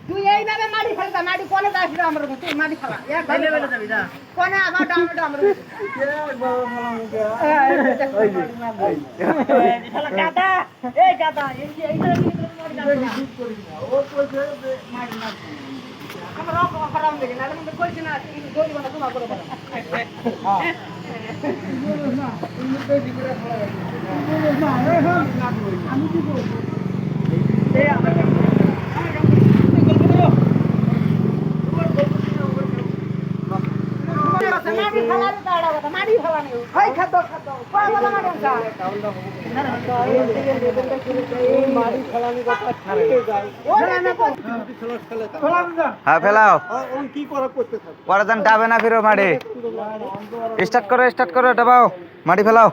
তুই এইভাবে মাটি ফেলতা মাটি কোনে যাস রে আমার তুই মাটি ফেলা এক ভাই লেভেলে যাবি যা কোনে আবার ডাউনলোড আমরা এক বাবা ফেলা মুকে গাদা এই গাদা এই এইখানে মাটি করি না ও কইছে যে মাটি না আমরা রক হারাম দেখি না আমি কইছি না দড়ি বানা তোমা করে বলা হ্যাঁ বলো না তুমি তো দিবরে ফেলা বলো না এই হ্যাঁ আমি কি বলবো এই আমরা মাটি ফেলা দাঁড়া কথা মাটি ফেলা নেই হাই খাতো খাতো কোয়া বলা মাটি যা মাটি ফেলানি কথা থাকে যায় ওরে না হ্যাঁ ফেলাও কি করা করতে থাকে পরে যান ডাবে না ফিরো মাটি স্টার্ট করো ডাবাও মাটি ফেলাও